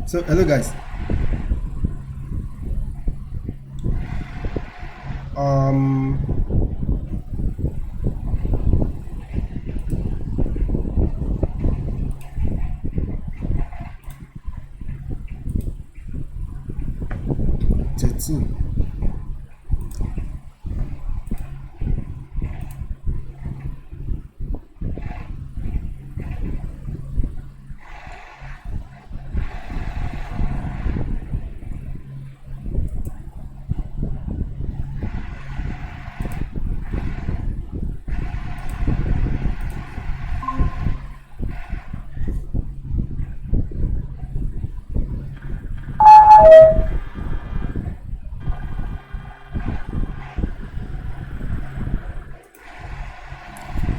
So hello guys. Um, thirteen.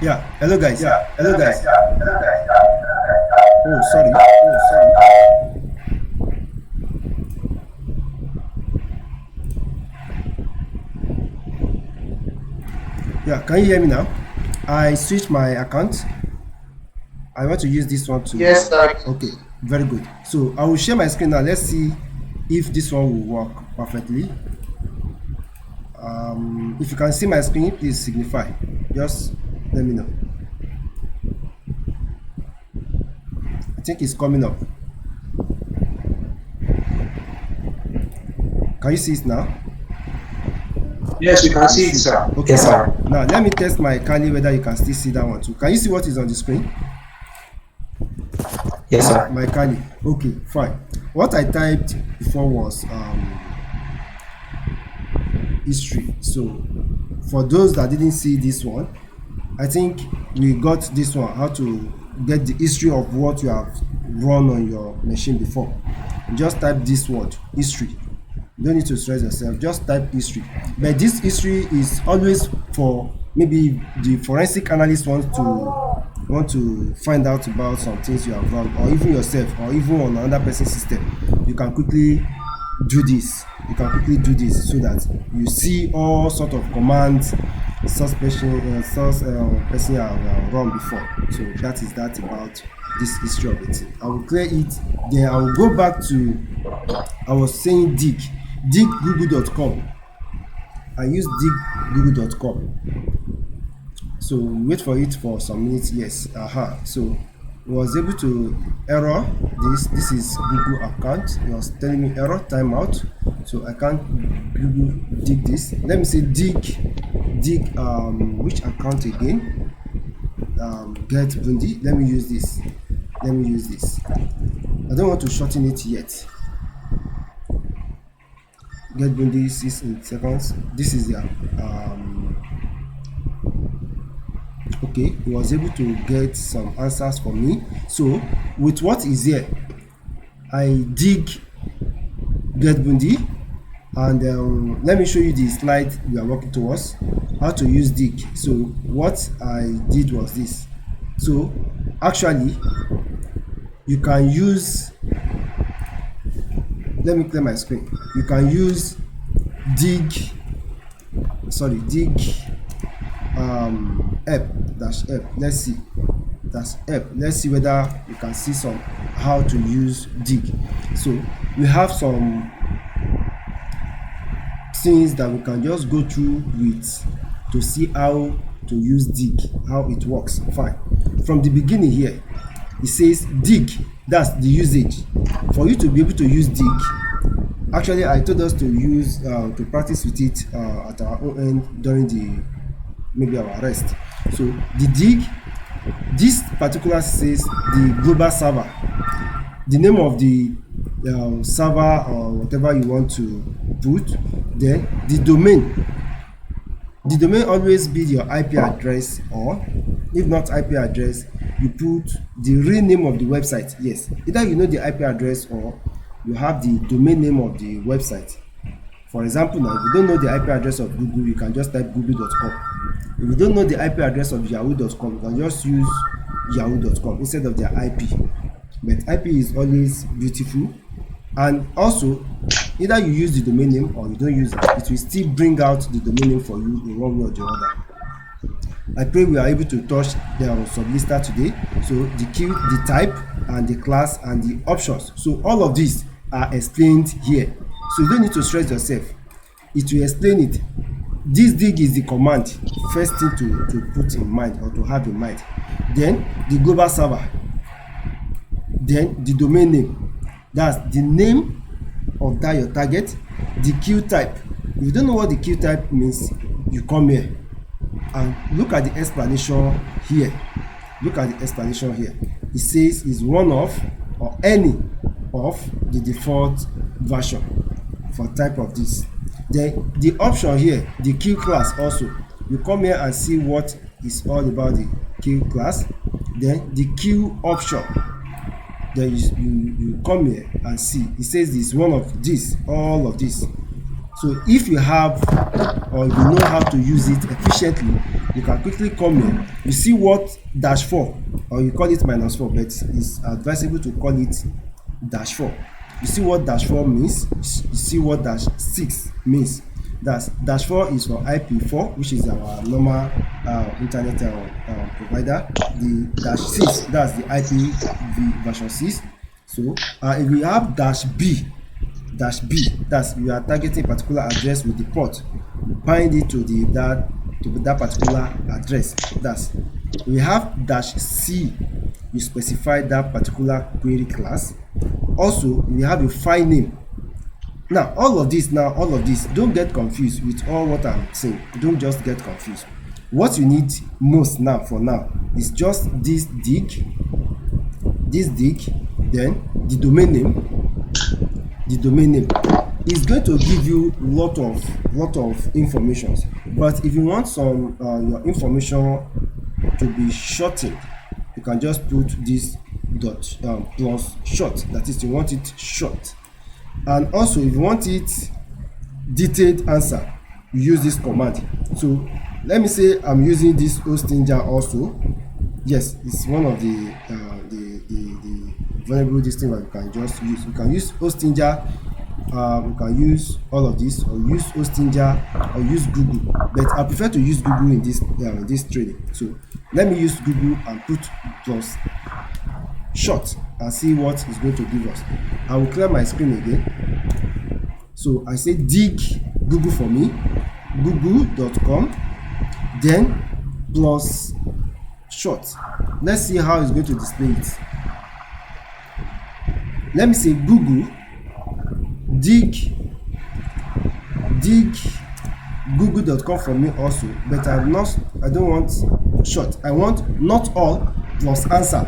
Yeah. Hello guys. Hello guys. Oh sorry. Oh sorry. Yeah. Can you hear me now? I switched my account. I want to use this one to. Yes, sir. Okay. Very good. So I will share my screen now. Let's see if this one will work perfectly. If you can see my screen, please signify. Just let me know. I think it's coming up. Can you see it now? Yes, you can see it, sir. Okay. Yes, sir. Now let me test my Kali whether you can still see that one too. Can you see what is on the screen? Yes, sir. My Kali. Okay, fine. What I typed before was history. So for those that didn't see this one, I think we got this one, how to get the history of what you have run on your machine before. Just type this word, history. You don't need to stress yourself, just type history. But this history is always for maybe the forensic analyst want to find out about some things you have run, or even yourself, or even on another person's system. You can quickly do this. You can quickly do this so that you see all sort of commands source person have run before. So that is that about this history of it. I will clear it, then I will go back to, I was saying dig google.com. I use dig google.com. So wait for it for some minutes. Yes, so was able to error this is Google account. It was telling me error timeout, so I can't Google dig this. Let me say dig which account again? Get Bundi. Let me use this. I don't want to shorten it yet. Get Bundi 6 in seconds. This is the okay, he was able to get some answers for me. So with what is here, I dig get Bundi, and let me show you the slide we are working towards, how to use dig. So what I did was this. So actually you can use, let me clear my screen. You can use dig app dash app. Let's see, that's app. Let's see whether you can see some how to use dig. So we have some things that we can just go through with to see how to use dig, how it works. Fine. From the beginning here, it says dig. That's the usage. For you to be able to use dig, actually I told us to use to practice with it at our own end during the maybe our rest. So the dig, this particular says the global server, the name of the server or whatever you want to put. Then the domain always be your IP address, or if not IP address, you put the real name of the website. Yes, either you know the IP address or you have the domain name of the website. For example, now if you don't know the IP address of Google, you can just type google.com. If you don't know the IP address of yahoo.com, you can just use yahoo.com instead of their IP. But IP is always beautiful, and also either you use the domain name or you don't use it, it will still bring out the domain name for you in one way or the other. I pray we are able to touch the sublister today. So the key, the type, and the class, and the options. So all of these are explained here. So you don't need to stress yourself. It will explain it. This dig is the command, first thing to put in mind or to have in mind. Then the global server. Then the domain name. That's the name of that your target. The queue type. If you don't know what the queue type means, you come here and look at the explanation here. Look at the explanation here. It says is one of or any of the default version for type of this. Then the option here, the queue class also. You come here and see what is all about the queue class. Then the queue option. Then you come here and see. It says this one of this, all of this. So if you have or you know how to use it efficiently, you can quickly come here. You see what -4, or you call it -4, but it's advisable to call it -4. You see what -4 means. You see what -6 means. That's -4 is for IP4, which is our normal internet provider. The -6, that's the IP version 6. So if we have -B, that's you are targeting a particular address with the port. You bind it to that particular address. That's we have -C. You specify that particular query class. Also, we have a file name. Now, all of this, don't get confused with all what I'm saying. Don't just get confused. What you need most now, for now, is just this dig, then the domain name. The domain name is going to give you lot of information. But if you want some your information to be shortened, you can just put this dot plus short. That is, you want it short. And also, if you want it detailed answer, you use this command. So let me say I'm using this hostinger also. Yes, it's one of the vulnerable this thing that you can just use. You can use hostinger, you can use all of this, or use hostinger, or use Google. But I prefer to use Google in this training. So let me use Google and put plus short and see what it's going to give us. I will clear my screen again. So I say dig Google for me, google.com, then plus short. Let's see how it's going to display it. Let me say Google dig google.com for me also, but I don't want short. I want not all plus answer.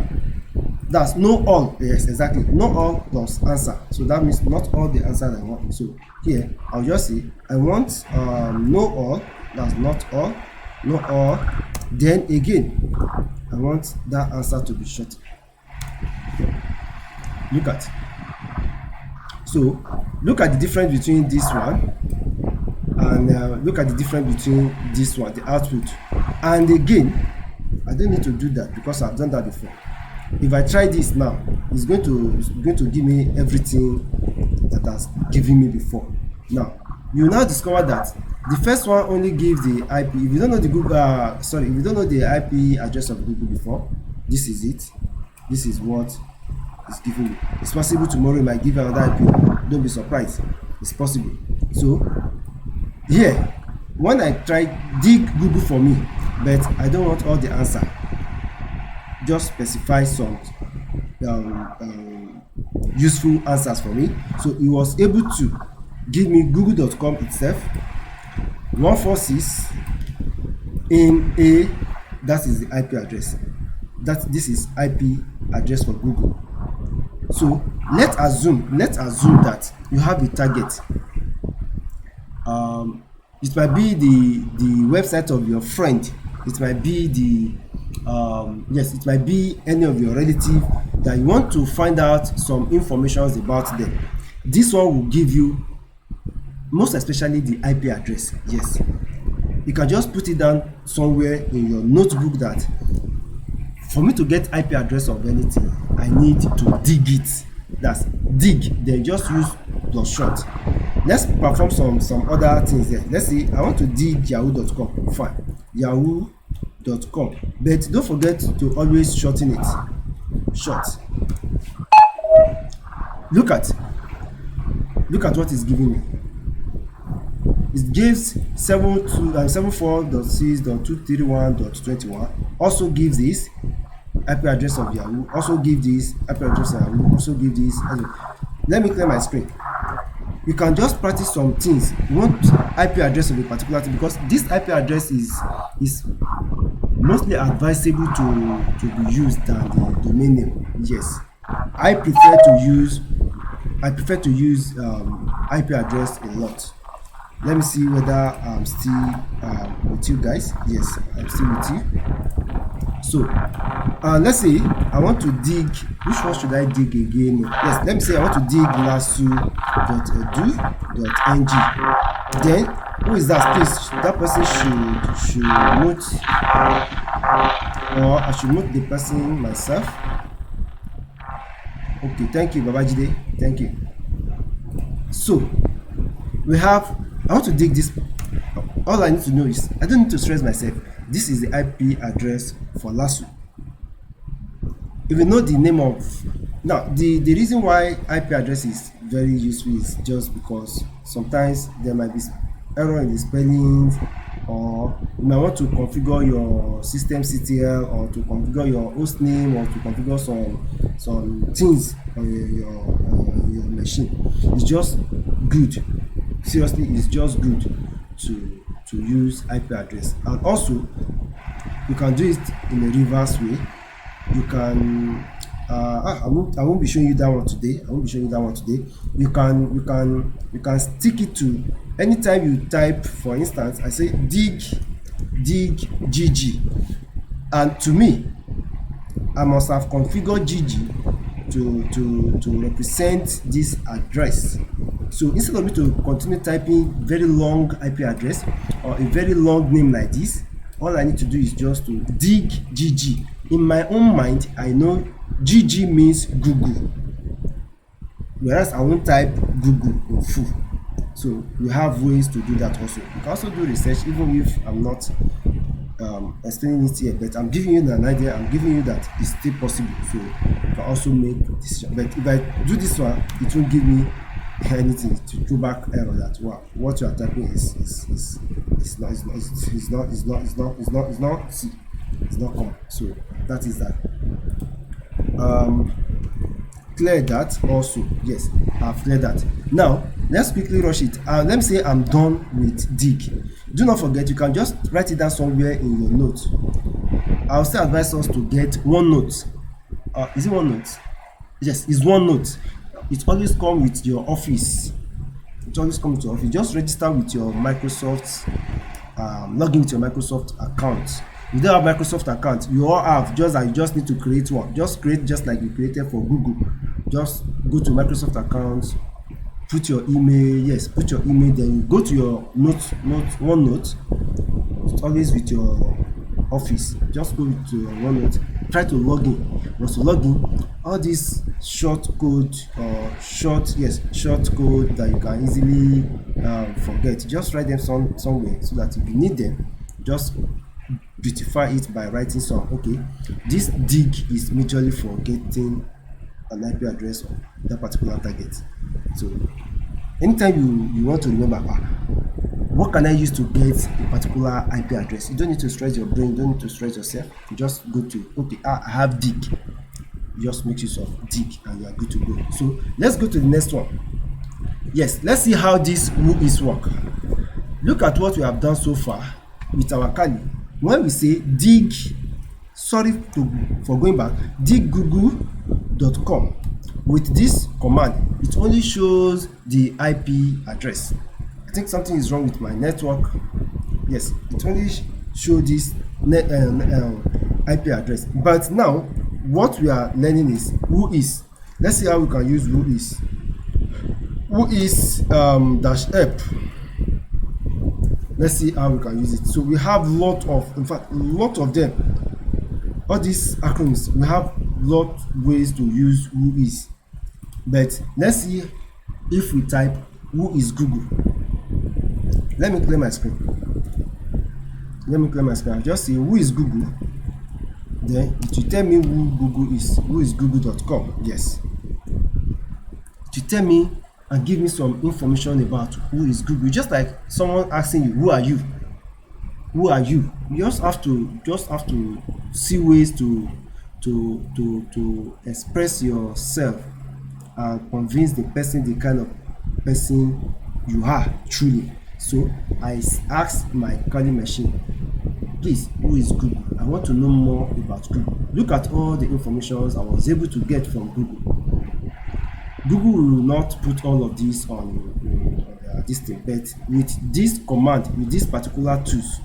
That's no all. Yes, exactly. No all plus answer. So that means not all the answers I want. So here I'll just say I want no all. That's not all. No all. Then again, I want that answer to be short. Look at. So look at the difference between this one and look at the difference between this one, the output. And again, I don't need to do that because I've done that before. If I try this now, it's going to give me everything that has given me before. Now you now discover that the first one only gives the IP. If you don't know the Google, if you don't know the IP address of Google before, this is it. This is what it's giving me. It's possible tomorrow it might give another IP. Don't be surprised. It's possible. So here, when I try dig Google for me, but I don't want all the answer. Just specify some useful answers for me. So it was able to give me google.com itself, 146 in a, that is the IP address. This is IP address for Google. So let's assume that you have a target. It might be the website of your friend. It might be it might be any of your relative that you want to find out some information about them. This one will give you most especially the IP address. Yes, you can just put it down somewhere in your notebook that for me to get IP address of anything, I need to dig it. That's dig, then just use plus short. Let's perform some other things there. Let's say I want to dig yahoo.com. Fine, yahoo.com. .com, but don't forget to always shorten it. Short. Look at what it's giving me. It gives 74.6.231.21. Also gives this IP address of Yahoo. Also give this IP address of Yahoo. Also give this. Let me clear my screen. You can just practice some things. You want IP address of a particular thing, because this IP address is mostly advisable to be used than the domain name. Yes, I prefer to use IP address a lot. Let me see whether I'm still with you guys. Yes, I'm still with you. So let's say I want to dig. Which one should I dig again? Yes, let me say I want to dig lasso.edu.ng. Then who is that? Please, that person should note, or I should note the person myself. Okay, thank you, Babajide. Thank you. So we have. I want to dig this. All I need to know is I don't need to stress myself. This is the IP address for Lasso. If you know the name of now, the reason why IP address is very useful is just because sometimes there might be error in the spellings, or you might want to configure your system CTL, or to configure your host name, or to configure some things on your machine. It's just good. Seriously, it's just good to use IP address. And also you can do it in a reverse way. You can I won't be showing you that one today. You can stick it to anytime you type. For instance, I say dig gg, and to me I must have configured gg to represent this address. So instead of me to continue typing very long IP address or a very long name like this, all I need to do is just to dig gg. In my own mind, I know gg means Google, whereas I won't type Google in full. So you have ways to do that also. You can also do research, even if I'm not explaining it here, but I'm giving you an idea. I'm giving you that it's still possible. So you can also make decision. But if I do this one, it won't give me anything to throw back error that what you are typing is not common. So that is that. Clear that also. Yes, I've cleared that. Now let's quickly rush it. Let me say I'm done with dig. Do not forget, you can just write it down somewhere in your notes. I'll still advise us to get OneNote. Is it OneNote? Yes, it's OneNote. It always comes with your office. Just register with your Microsoft, log in with your Microsoft account. If you don't have Microsoft account, you all have, you just need to create one. Just create just like you created for Google. Just go to Microsoft account, put your email. Yes, put your email. Then you go to your OneNote. It's always with your office. Just go to your OneNote. Try to log in. Once you log in, all these short code that you can easily forget, just write them somewhere, so that if you need them, just beautify it by writing some. Okay, this dig is majorly for getting an IP address of that particular target. So anytime you want to remember, what can I use to get a particular IP address, you don't need to stress your brain, you don't need to stress yourself. You just go to, okay, I have dig. Just make use of dig and you are good to go. So let's go to the next one. Yes, let's see how this whois work. Look at what we have done so far with our Kali. When we say dig, for going back, dig google.com, with this command, it only shows the IP address. I think something is wrong with my network. Yes, it only shows this IP address. But now what we are learning is whois. Let's see how we can use whois. Whois -help. Let's see how we can use it. So we have lot of them. All these acronyms, we have lot ways to use whois. But let's see if we type whois Google. Let me clear my screen. Let me clear my screen. Just say who is Google, then it will tell me who Google is. Who is google.com? Yes, it will tell me and give me some information about who is Google. Just like someone asking you, who are you? Who are you? You just have to see ways to express yourself and convince the person the kind of person you are truly. So I asked my calling machine, please, who is Google? I want to know more about Google. Look at all the information I was able to get from Google. Google will not put all of this on this thing, but with this command, with this particular tools,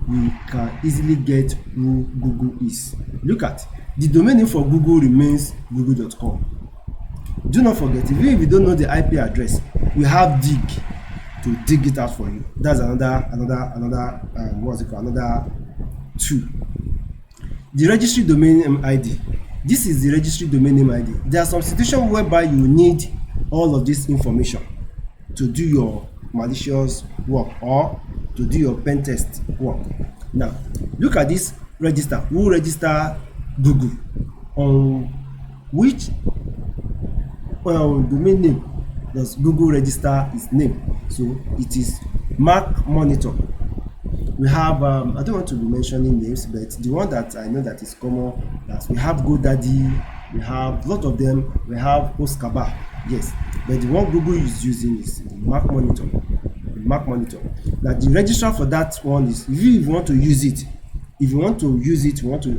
we can easily get who Google is. Look at the domain name for Google remains google.com. Do not forget, even if you don't know the IP address, we have dig to dig it out for you. That's another what's it called? Another tool. The registry domain name ID. This is the registry domain name ID. There are some situations whereby you need all of this information to do your malicious work or to do your pen test work. Now, look at this register. Who register Google? On which domain name does Google register its name? So it is Mac Monitor. We have I don't want to be mentioning names, but the one that I know that is common, that we have GoDaddy, we have a lot of them, we have Oscaba, yes, but the one Google is using is the Mac Monitor. Now the registrar for that one is, if you want to use it, you want to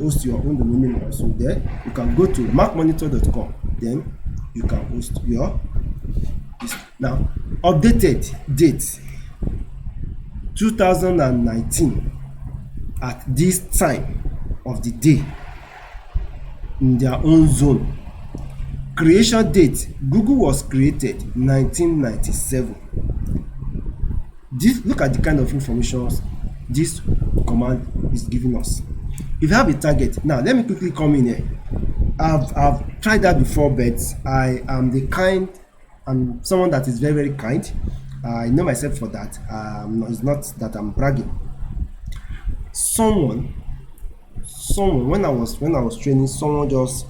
host your own domain name also, there you can go to macmonitor.com, then you can host your now updated date 2019 at this time of the day in their own zone. Creation date, Google was created 1997. This, look at the kind of information this command is giving us. If you have a target, now let me quickly come in here. I've tried that before, but I am I'm someone that is very, very kind. I know myself for that. It's not that I'm bragging. Someone when I was training, someone just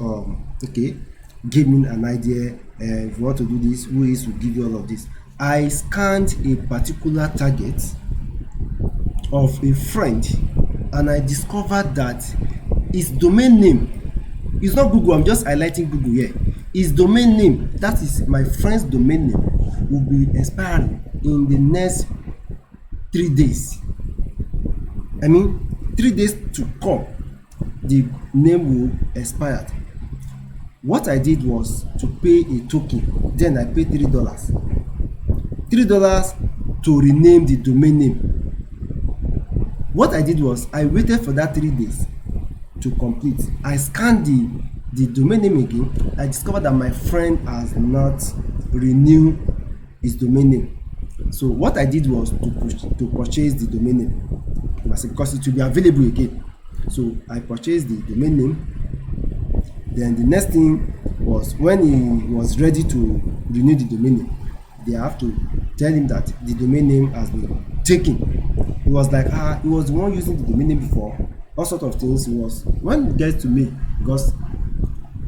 gave me an idea. If you want to do this, whois will give you all of this. I scanned a particular target of a friend, and I discovered that his domain name is not Google. I'm just highlighting Google here. His domain name, that is my friend's domain name, will be expiring in the next 3 days. I mean, 3 days to come, the name will expire. What I did was to pay a token. Then I paid $3 to rename the domain name. What I did was I waited for that 3 days to complete. I scanned the domain name again. I discovered that my friend has not renewed his domain name. So what I did was to purchase the domain name because it will be available again. So I purchased the domain name. Then the next thing was, when he was ready to renew the domain name, they have to tell him that the domain name has been taken. He was like, he was the one using the domain name before, all sort of things. He was, when it gets to me, because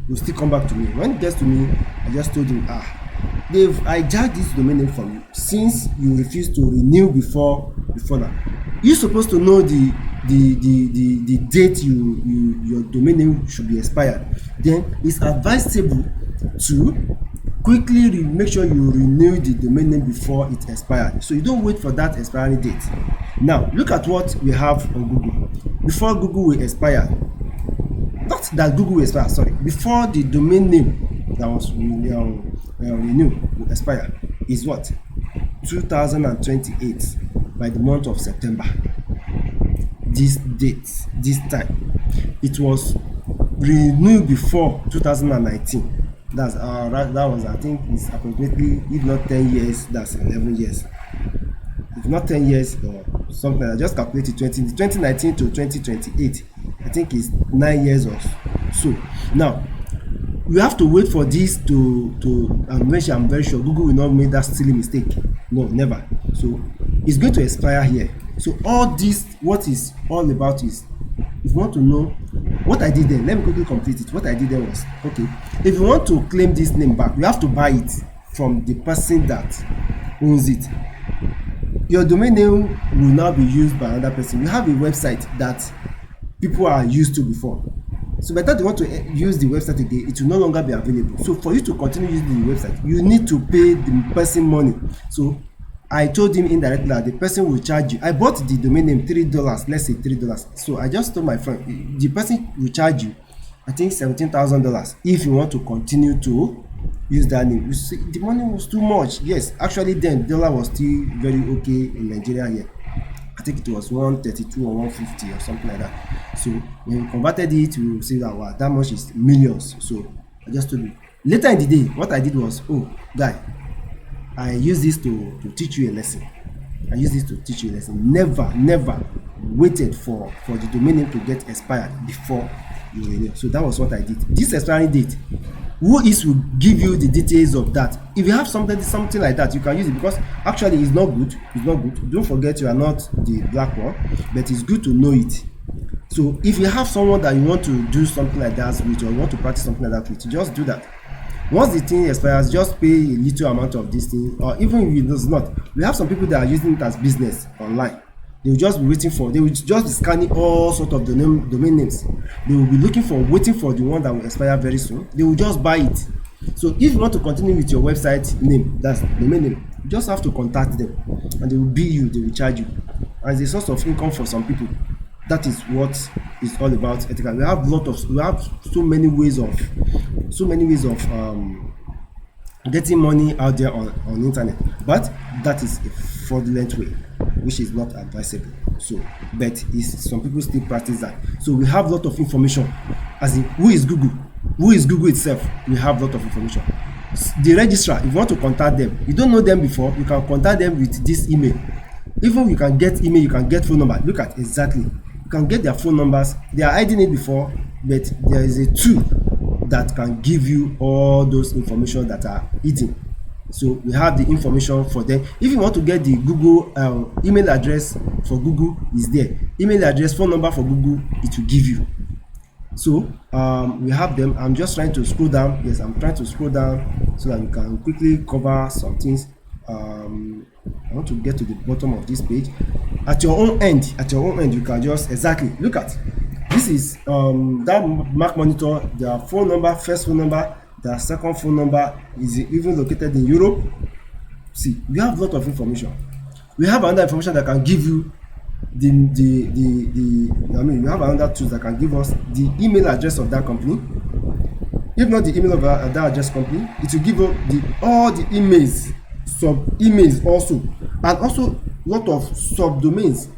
he will still come back to me. When it gets to me, I just told him, they've hijacked this domain name from you since you refuse to renew before now. You're supposed to know the date your domain name should be expired. Then it's advisable to quickly make sure you renew the domain name before it expires, so you don't wait for that expiry date. Now look at what we have on Google. Before Google will expire, not that Google will expire, sorry, before the domain name that was renewed will expire is what? 2028, by the month of September. This date, this time, it was renewed before 2019. That was, I think, it's approximately, if not 10 years, that's 11 years. If not 10 years or something, I just calculated 2019 to 2028. I think it's 9 years or so. Now, we have to wait for this to mention. I'm very sure Google will not make that silly mistake. No, never. So it's going to expire here. So all this, what is all about is, if you want to know what I did then, let me quickly complete it. What I did then was, okay, if you want to claim this name back, you have to buy it from the person that owns it. Your domain name will now be used by another person. You have a website that people are used to before. So by the time you want to use the website again, it will no longer be available. So for you to continue using the website, you need to pay the person money. So I told him indirectly that the person will charge you. I bought the domain name $3, let's say $3. So I just told my friend, the person will charge you, I think $17,000 if you want to continue to use that name. You see, the money was too much. Yes, actually then dollar was still very okay in Nigeria here. I think it was 132 or 150 or something like that. So when we converted it, we will see that wow, that much is millions. So I just told you. Later in the day, what I did was, oh, guy, I use this to teach you a lesson. I use this to teach you a lesson. Never waited for the domain name to get expired before you renew. So that was what I did. This expiry date, whois will give you the details of that. If you have something like that, you can use it, because actually it's not good. It's not good. Don't forget, you are not the black one, but it's good to know it. So if you have someone that you want to do something like that with, or you want to practice something like that with, just do that. Once the thing expires, just pay a little amount of this thing, or even if it does not. We have some people that are using it as business online. They will just be they will just be scanning all sort of domain names. They will be waiting for the one that will expire very soon. They will just buy it. So if you want to continue with your website name, that's domain name, you just have to contact them, and they will bill you, they will charge you as a source of income for some people. That is what is all about ethical. We have so many ways of getting money out there on internet, but that is a fraudulent way, which is not advisable. So but some people still practice that. So we have a lot of information, as in who is Google itself. We have a lot of information. The registrar, if you want to contact them, you don't know them before, you can contact them with this email. Even you can get email, you can get phone number. Look at exactly, you can get their phone numbers. They are hiding it before, but there is a tool that can give you all those information that are hidden. So we have the information for them. If you want to get the Google email address for Google, is there. Email address, phone number for Google, it will give you. So we have them. I'm just trying to scroll down. Yes, I'm trying to scroll down so that we can quickly cover some things. I want to get to the bottom of this page. At your own end, you can just exactly look at. This is that Mac monitor. Their phone number, first phone number, their second phone number is even located in Europe. See, we have a lot of information. We have another information that can give you we have another tool that can give us the email address of that company. If not the email of that address company, it will give us all the emails, sub-emails also, and also a lot of subdomains.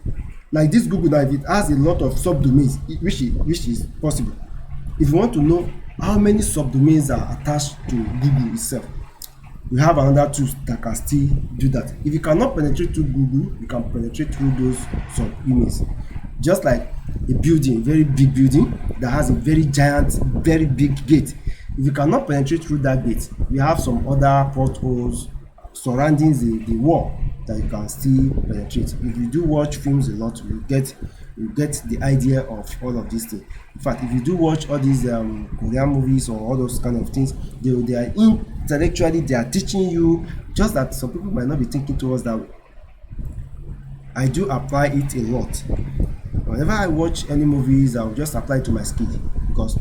Like this Google now, it has a lot of subdomains, which is possible. If you want to know how many subdomains are attached to Google itself, we have another tool that can still do that. If you cannot penetrate through Google, you can penetrate through those sub-emails. Just like a building, very big building that has a very giant, very big gate. If you cannot penetrate through that gate, we have some other portholes surrounding the wall that you can still penetrate. If you do watch films a lot, you get the idea of all of these things. In fact, if you do watch all these Korean movies or all those kind of things, they are intellectually, they are teaching you, just that some people might not be thinking towards that way. I do apply it a lot. Whenever I watch any movies, I'll just apply it to my skill, because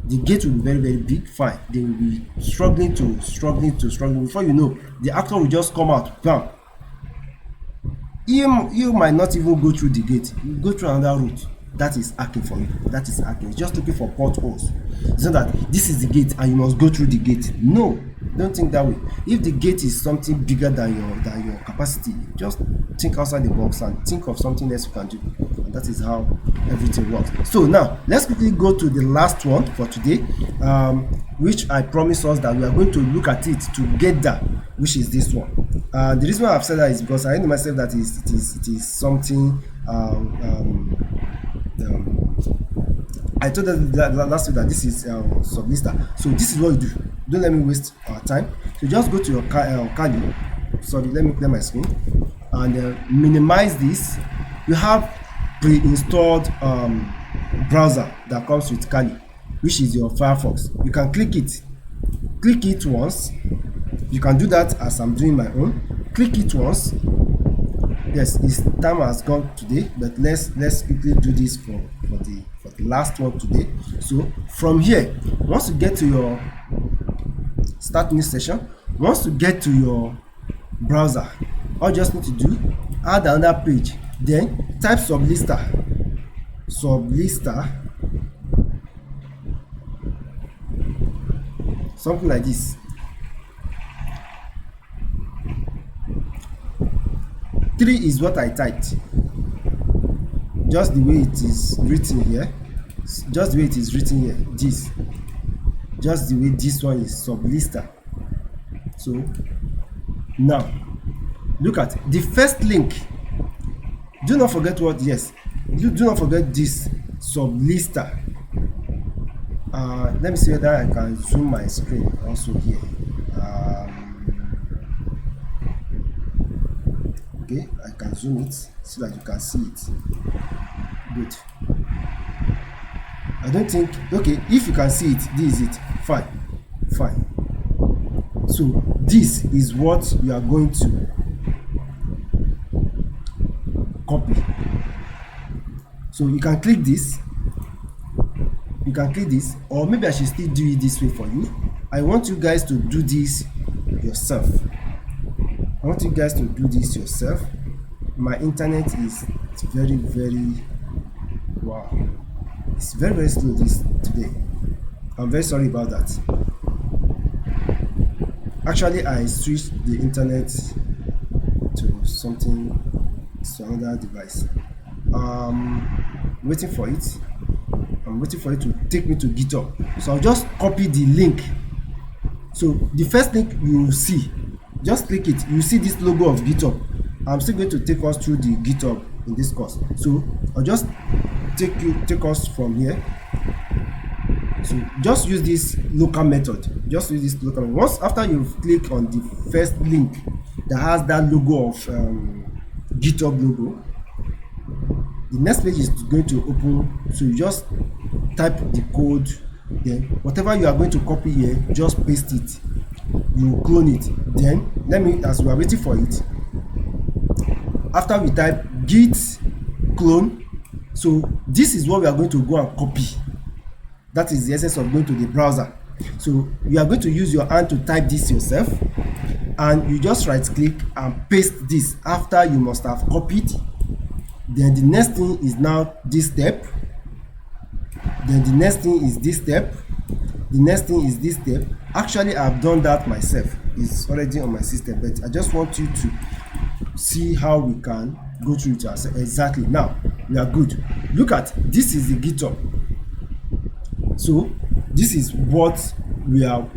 the gate will be very, very big. Fine, they will be struggling. Before you know, the actor will just come out, bam. You might not even go through the gate. You go through another route. That is hacking for you. That is hacking. It's just looking for portholes. It's not that this is the gate and you must go through the gate. No, don't think that way. If the gate is something bigger than your capacity, just think outside the box and think of something else you can do. And that is how everything works. So now let's quickly go to the last one for today, which I promise us that we are going to look at it together, which is this one. The reason why I've said that is because I know myself that it is something. I told that last week that this is sublister. So this is what you do. Don't let me waste our time. So just go to your Kali. Sorry, let me clear my screen and minimize this. you have pre-installed browser that comes with Kali, which is your Firefox. You can click it once. You can do that as I'm doing my own. Click it once. Yes, its time has gone today, but let's quickly do this for the last one today. So from here, once you get to your start new session, once you get to your browser, all you just need to do, add another page, then type sublister, something like this. Three is what I typed, just the way it is written here, just the way it is written here, this, just the way this one is sublister. So now look at the first link. Do not forget what, yes, do not forget this sublister. Let me see whether I can zoom my screen also here. Okay, I can zoom it so that you can see it. Good. I don't think, okay, if you can see it, this is it. Fine. So this is what you are going to copy. So you can click this, or maybe I should still do it this way for you. I want you guys to do this yourself. My internet is very wow, it's very slow today. I'm very sorry about that. Actually, I switched the internet to another device. Waiting for it. I'm waiting for it to take me to GitHub. So I'll just copy the link. So the first link you will see, just click it. You see this logo of GitHub. I'm still going to take us through the GitHub in this course. So I'll just take us from here. So just use this local method. Once after you've clicked on the first link that has that logo of GitHub logo, the next page is going to open. So you just type the code, then whatever you are going to copy here, just paste it. You clone it. Then as we are waiting for it, after we type git clone, so this is what we are going to go and copy. That is the essence of going to the browser. So you are going to use your hand to type this yourself, and you just right click and paste this after you must have copied. Then the next thing is now this step. Then the next thing is this step. The next thing is this step. Actually, I've done that myself. It's already on my system, but I just want you to see how we can go through it ourselves. Exactly. Now we are good. Look at this is the GitHub. So this is what we are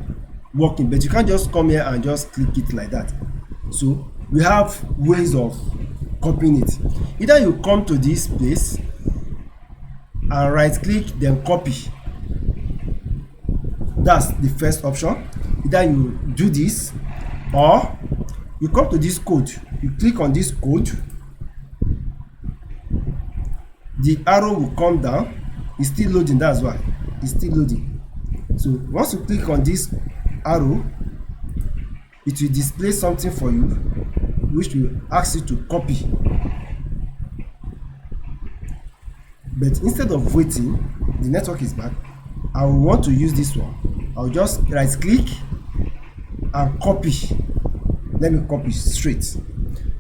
working, but you can't just come here and just click it like that. So we have ways of copying it. Either you come to this place and right click, then copy. That's the first option. Either you do this, or you come to this code, you click on this code, the arrow will come down. It's still loading, that's why it's still loading. So once you click on this arrow, it will display something for you which will ask you to copy. But instead of waiting, the network is back, I will want to use this one. I'll just right click and copy. Let me copy straight.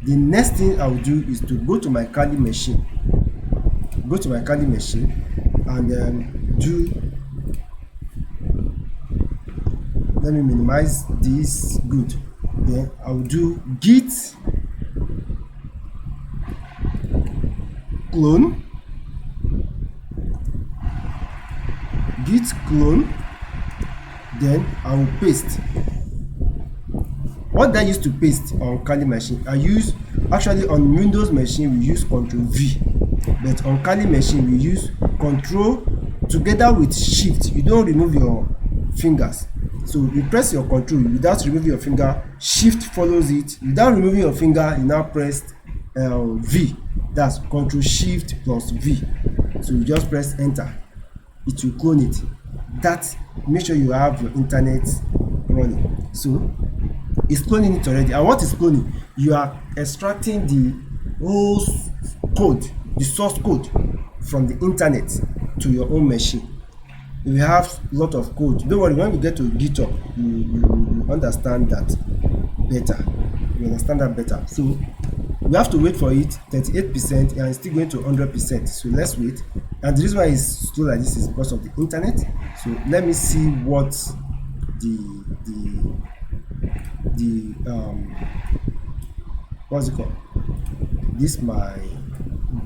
The next thing I will do is to go to my Kali machine. And then let me minimize this. Good. Then I will do git clone. Then I will paste. What I used to paste on Kali machine, actually on Windows machine we use Ctrl V, but on Kali machine we use Ctrl together with Shift. You don't remove your fingers. So you press your Ctrl without removing your finger, Shift follows it. Without removing your finger, you now press V. That's Control Shift plus V. So you just press enter, it will clone it. That, make sure you have your internet running. So it's cloning it already. And what is cloning? You are extracting the whole code, the source code from the internet to your own machine. If you have a lot of code, don't worry, when we get to GitHub, you understand that better. You understand that better. So we have to wait for it 38%, and it's still going to 100%. So let's wait. And the reason why it's slow like this is because of the internet. So let me see what the what's it called, this my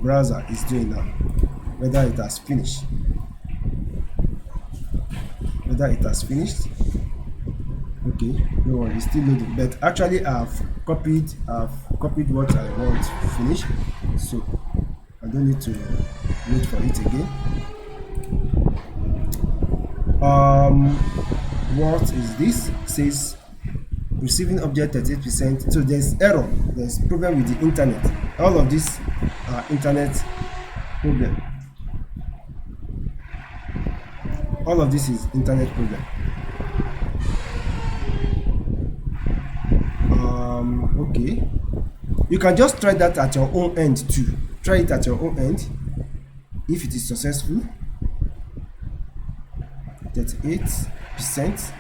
browser is doing now, whether it has finished. Okay, no worry, it's still loading, but actually I've copied what I want to finish, so I don't need to wait for it again. What is this? It says receiving object 38%. So there's error, there's problem with the internet. All of these are internet problem. All of this is internet problem. Okay, you can just try that at your own end too. Try it at your own end. If it is successful, 38%.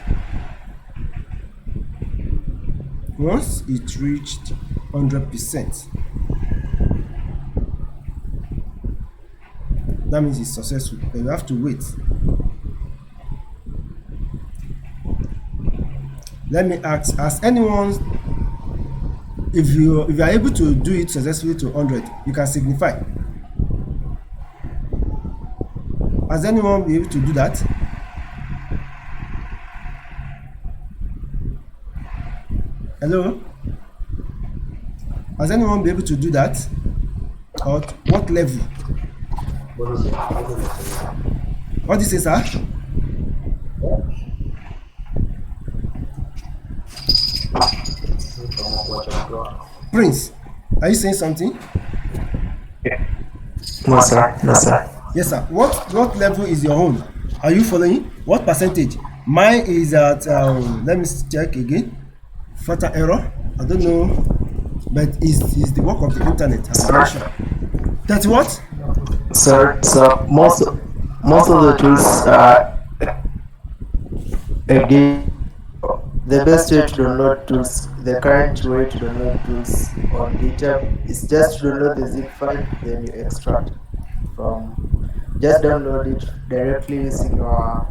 Once it reached 100%, that means it's successful, but you have to wait. Let me ask, has anyone, if you are able to do it successfully to 100, you can signify. Has anyone been able to do that? Hello? Has anyone been able to do that? Or what level? What do you say, sir? Prince, are you saying something? No, sir. No, sir. Yes, sir. What level is your own? Are you following? What percentage? Mine is at, let me check again. Fatal error. I don't know, but it's the work of the internet. I'm not sure. That's what? Sir, so most of the tools again, the best way to download tools, the current way to download tools on GitHub is just to download the zip file, then you extract from. Just download it directly using your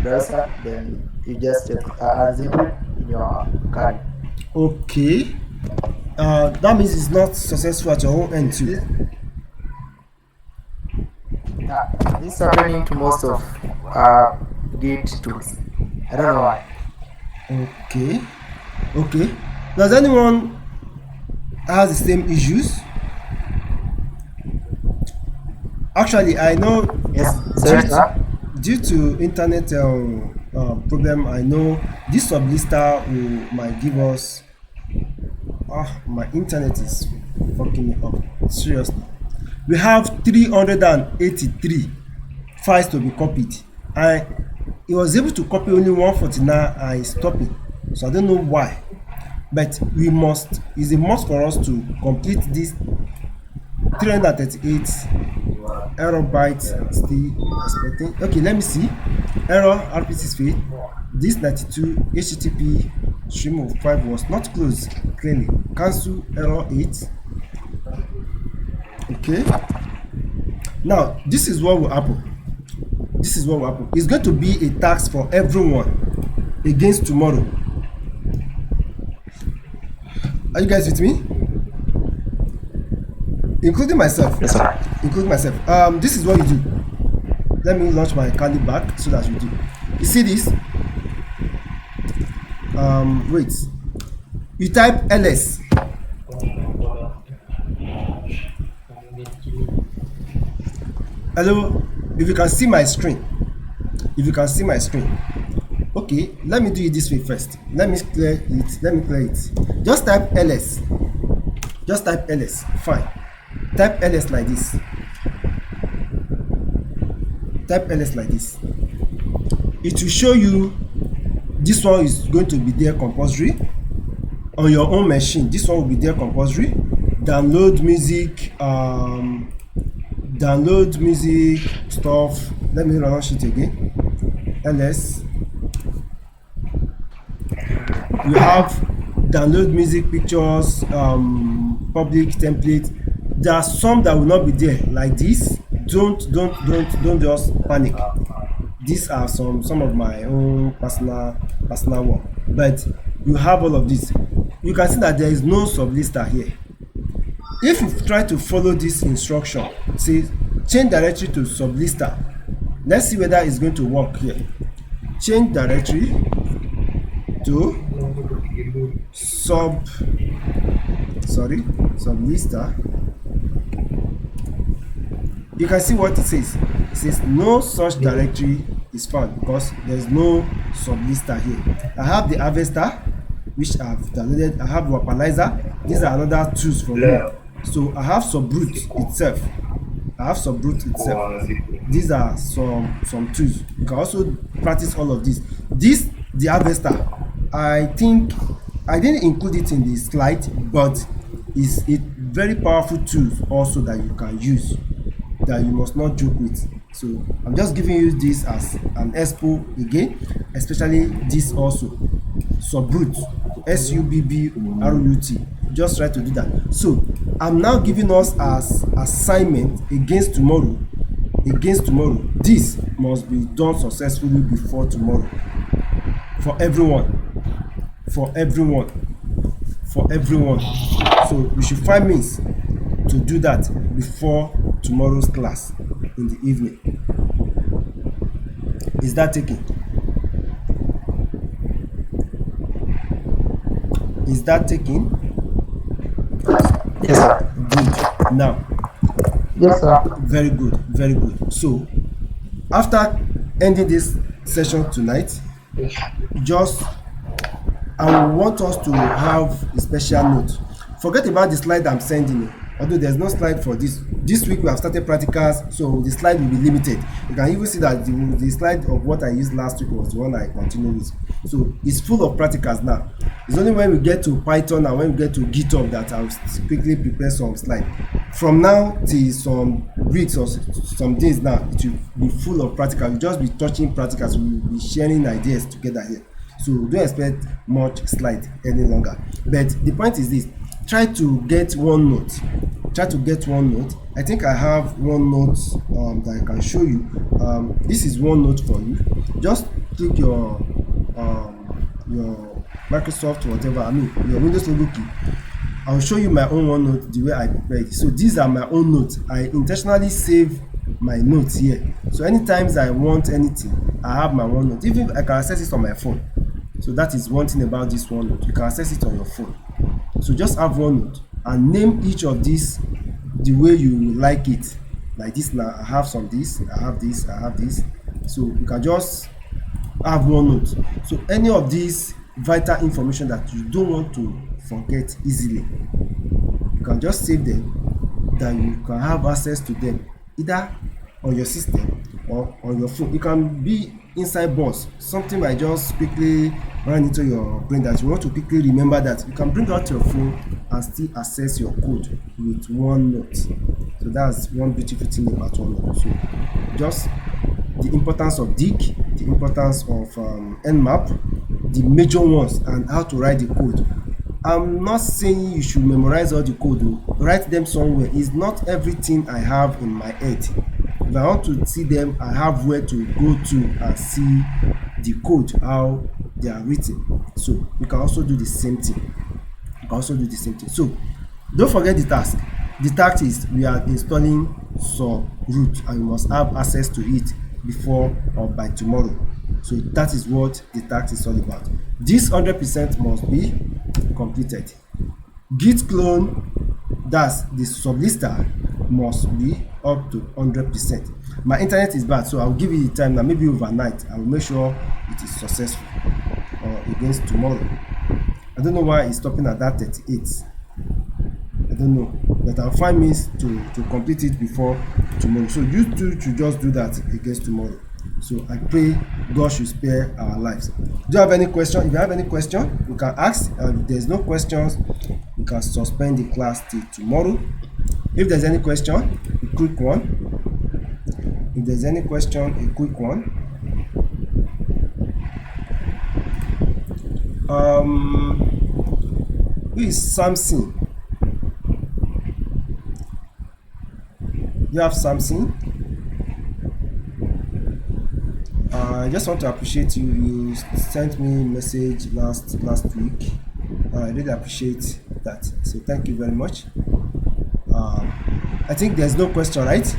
browser, then you just unzip it in your card. Okay. That means it's not successful at your own end too. This is happening to most of Git tools. I don't know why. Okay. Does anyone has the same issues? Actually, I know. Yes, sir. Due to internet problem, I know this sublister might give us. My internet is fucking me up. Seriously, we have 383 files to be copied, and he was able to copy only 149 and he's stopping. So I don't know why, but we must. It's a must for us to complete this 338 error bytes. Still expecting. Okay, let me see. Error RPC failed. This 92 HTTP stream of 5 was not closed clearly. Cancel error 8. Okay. Now this is what will happen. It's going to be a task for everyone against tomorrow. Are you guys with me? Including myself. Yes, sir. This is what you do. Let me launch my Kali back so that you do. You see this? Wait. You type ls. Hello. If you can see my screen. Okay, let me do it this way first. Let me clear it. Just type ls. Fine. type ls like this, type ls like this. It will show you this one is going to be there compulsory on your own machine. This one will be there compulsory. Download music, stuff. Let me launch it again. ls. You have download music, pictures, public template. There are some that will not be there like this. Don't just panic. These are some of my own personal work, but you have all of this. You can see that there is no sublister here. If you try to follow this instruction, say change directory to sublister, let's see whether it's going to work here. Change directory to sublister. You can see what it says. It says no such directory is found because there's no sublister here. I have the harvester, which I've downloaded. I have Wapalizer. These are another tools for me. So I have subroot itself. These are some tools. You can also practice all of this. The harvester, I think I didn't include it in the slide, but it's a very powerful tool also that you can use, that you must not joke with. So I'm just giving you this as an expo again, especially this also. Subroot, SUBBRUT. Just try to do that. So I'm now giving us as assignment against tomorrow. This must be done successfully before tomorrow. For everyone. So we should find means to do that before tomorrow's class in the evening. Is that taken? Yes, sir. Good. Now, Yes, sir. very good. So after ending this session tonight, I want us to have a special note. Forget about the slide I'm sending you. Although there's no slide for this week, we have started practicals, so the slide will be limited. You can even see that the slide of what I used last week was the one I continue with. So it's full of practicals now. It's only when we get to Python and when we get to GitHub that I'll quickly prepare some slide. From now till some weeks or some days now, it will be full of practicals. We'll just be touching practicals. We'll be sharing ideas together here. So don't expect much slide any longer. But the point is this: try to get one note. I think I have one note that I can show you. This is one note for you. Just click your Microsoft whatever, your Windows logo key. I'll show you my own OneNote the way I prepared it. So these are my own notes. I intentionally save my notes here. So anytime I want anything, I have my OneNote. Even I can access it on my phone. So that is one thing about this OneNote. You can access it on your phone. So just have OneNote and name each of these the way you like it. Like this now, I have some this, I have this. So you can just have OneNote. So any of these vital information that you don't want to forget easily, you can just save them, that you can have access to them either on your system or on your phone. It can be inside bus, something I just quickly run into your brain that you want to quickly remember, that you can bring out your phone and still access your code with OneNote. So that's one beautiful thing about OneNote. So just the importance of dig, the importance of nmap, the major ones, and how to write the code. I'm not saying you should memorize all the code, write them somewhere. It's not everything I have in my head. If I want to see them, I have where to go to and see the code, how they are written. So you can also do the same thing. So don't forget the task. The task is we are installing some root and you must have access to it before or by tomorrow. So that is what the task is all about. This 100% must be completed. Git clone, that's the sublister, must be up to 100%. My internet is bad, so I'll give you the time now, maybe overnight. I will make sure it is successful or against tomorrow. I don't know why it's stopping at that 38. I don't know, but I'll find means to complete it before tomorrow. So you too should just do that against tomorrow. So I pray God should spare our lives. Do you have any question? If you have any question, you can ask. If there's no questions, you can suspend the class till tomorrow. If there's any question, a quick one. If there's any question, a quick one. Who is Samson? You have Samson? I just want to appreciate you. You sent me a message last week. I really appreciate that. So thank you very much. I think there's no question, right?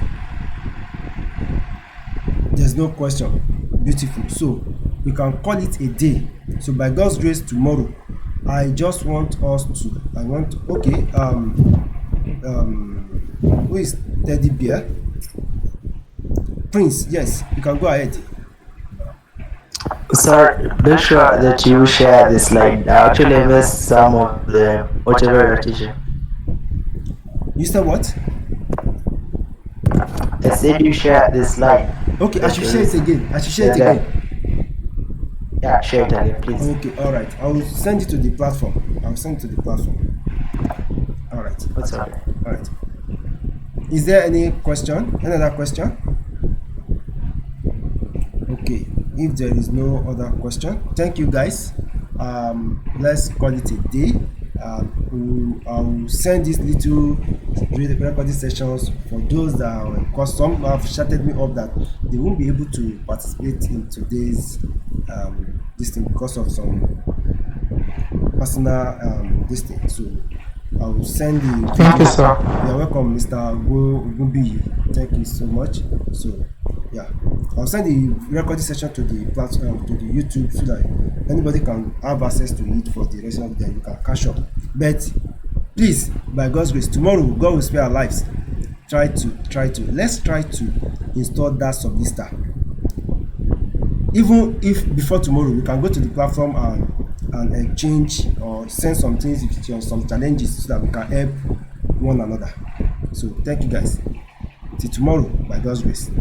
There's no question. Beautiful. So we can call it a day. So by God's grace, tomorrow, I just want us to. Okay. Who is Teddy Bear? Prince. Yes, you can go ahead. Sir, make sure that you share the slide. I actually missed some of the whatever repetition. You said what? I said you share the slide. Okay, I should share it again. Yeah, share it again, please. Okay, all right. I will send it to the platform. All right. That's okay. All right. Is there any question? Another question? Okay. If there is no other question, thank you guys. Let's call it a day. I'll send these little recording sessions for those that, because some have shouted me up that they won't be able to participate in today's this thing because of some personal this thing. So I will send the. Thank you, sir. You're welcome, Mr. Gobi. Thank you so much. So yeah, I'll send the recording session to the platform, to the YouTube, so that anybody can have access to it for the rest of the day. You can catch up. But please, by God's grace, tomorrow God will spare our lives. Let's try to install that sublister. Even if before tomorrow we can go to the platform and exchange or send some things, if there are some challenges, so that we can help one another. So thank you guys. Till tomorrow, by God's grace.